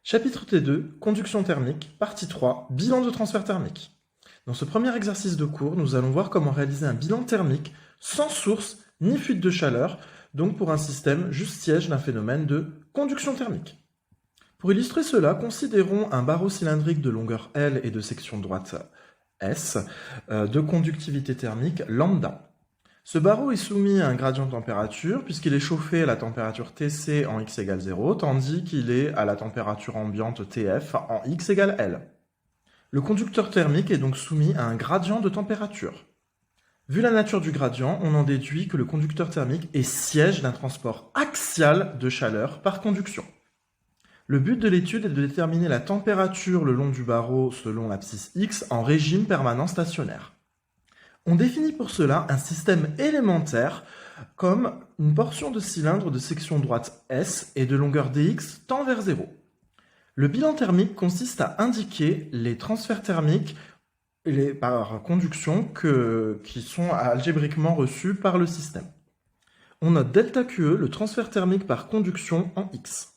Chapitre T2, Conduction thermique, partie 3, Bilan de transfert thermique. Dans ce premier exercice de cours, nous allons voir comment réaliser un bilan thermique sans source ni fuite de chaleur, donc pour un système juste siège d'un phénomène de conduction thermique. Pour illustrer cela, considérons un barreau cylindrique de longueur L et de section droite S de conductivité thermique lambda. Ce barreau est soumis à un gradient de température puisqu'il est chauffé à la température Tc en x égale 0, tandis qu'il est à la température ambiante Tf en x égale L. Le conducteur thermique est donc soumis à un gradient de température. Vu la nature du gradient, on en déduit que le conducteur thermique est siège d'un transport axial de chaleur par conduction. Le but de l'étude est de déterminer la température le long du barreau selon l'abscisse x en régime permanent stationnaire. On définit pour cela un système élémentaire comme une portion de cylindre de section droite S et de longueur dx tend vers 0. Le bilan thermique consiste à indiquer les transferts thermiques par conduction qui sont algébriquement reçus par le système. On note ΔQe, le transfert thermique par conduction en x.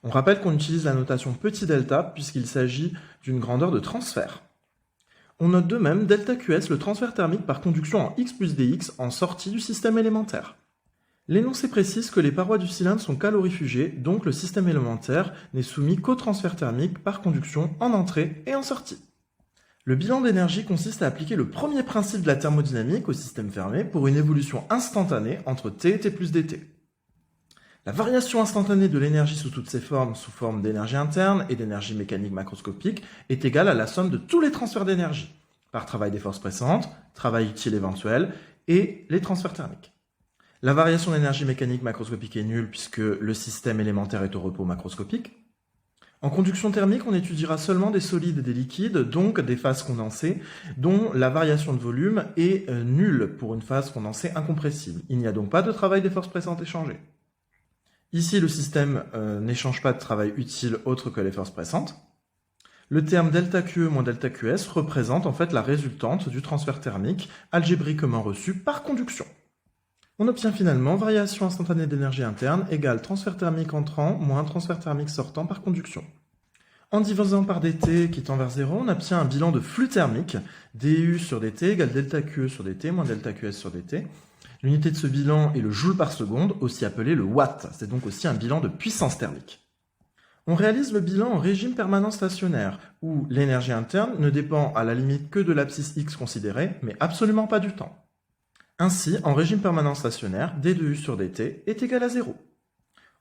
On rappelle qu'on utilise la notation petit delta puisqu'il s'agit d'une grandeur de transfert. On note de même ΔQs, le transfert thermique par conduction en x plus dx en sortie du système élémentaire. L'énoncé précise que les parois du cylindre sont calorifugées, donc le système élémentaire n'est soumis qu'au transfert thermique par conduction en entrée et en sortie. Le bilan d'énergie consiste à appliquer le premier principe de la thermodynamique au système fermé pour une évolution instantanée entre T et T plus dt. La variation instantanée de l'énergie sous toutes ses formes, sous forme d'énergie interne et d'énergie mécanique macroscopique, est égale à la somme de tous les transferts d'énergie, par travail des forces pressantes, travail utile éventuel, et les transferts thermiques. La variation d'énergie mécanique macroscopique est nulle puisque le système élémentaire est au repos macroscopique. En conduction thermique, on étudiera seulement des solides et des liquides, donc des phases condensées, dont la variation de volume est nulle pour une phase condensée incompressible. Il n'y a donc pas de travail des forces pressantes échangées. Ici, le système n'échange pas de travail utile autre que les forces pressantes. Le terme ΔQe moins ΔQs représente en fait la résultante du transfert thermique algébriquement reçu par conduction. On obtient finalement variation instantanée d'énergie interne égale transfert thermique entrant moins transfert thermique sortant par conduction. En divisant par dt qui tend vers 0, on obtient un bilan de flux thermique, du sur dt égale ΔQe sur dt moins ΔQs sur dt. L'unité de ce bilan est le joule par seconde, aussi appelé le watt. C'est donc aussi un bilan de puissance thermique. On réalise le bilan en régime permanent stationnaire, où l'énergie interne ne dépend à la limite que de l'abscisse x considérée, mais absolument pas du temps. Ainsi, en régime permanent stationnaire, d de u sur dt est égal à 0.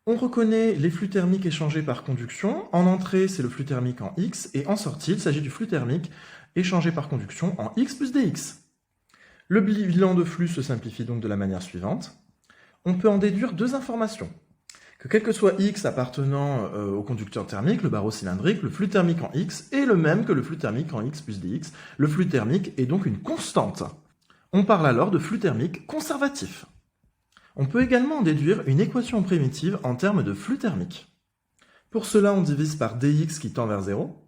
On reconnaît les flux thermiques échangés par conduction. En entrée, c'est le flux thermique en x, et en sortie, il s'agit du flux thermique échangé par conduction en x plus dx. Le bilan de flux se simplifie donc de la manière suivante. On peut en déduire deux informations. Que quel que soit x appartenant au conducteur thermique, le barreau cylindrique, le flux thermique en x est le même que le flux thermique en x plus dx. Le flux thermique est donc une constante. On parle alors de flux thermique conservatif. On peut également en déduire une équation primitive en termes de flux thermique. Pour cela, on divise par dx qui tend vers 0.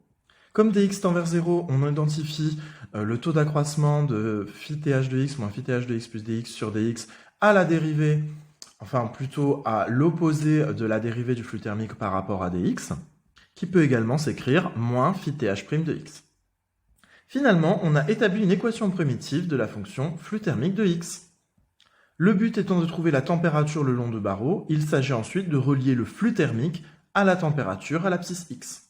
Comme dx tend vers 0, on identifie le taux d'accroissement de phi th de x moins phi th de x plus dx sur dx à la dérivée, enfin plutôt à l'opposé de la dérivée du flux thermique par rapport à dx, qui peut également s'écrire moins phi th' de x. Finalement, on a établi une équation primitive de la fonction flux thermique de x. Le but étant de trouver la température le long du barreau, il s'agit ensuite de relier le flux thermique à la température à l'abscisse x.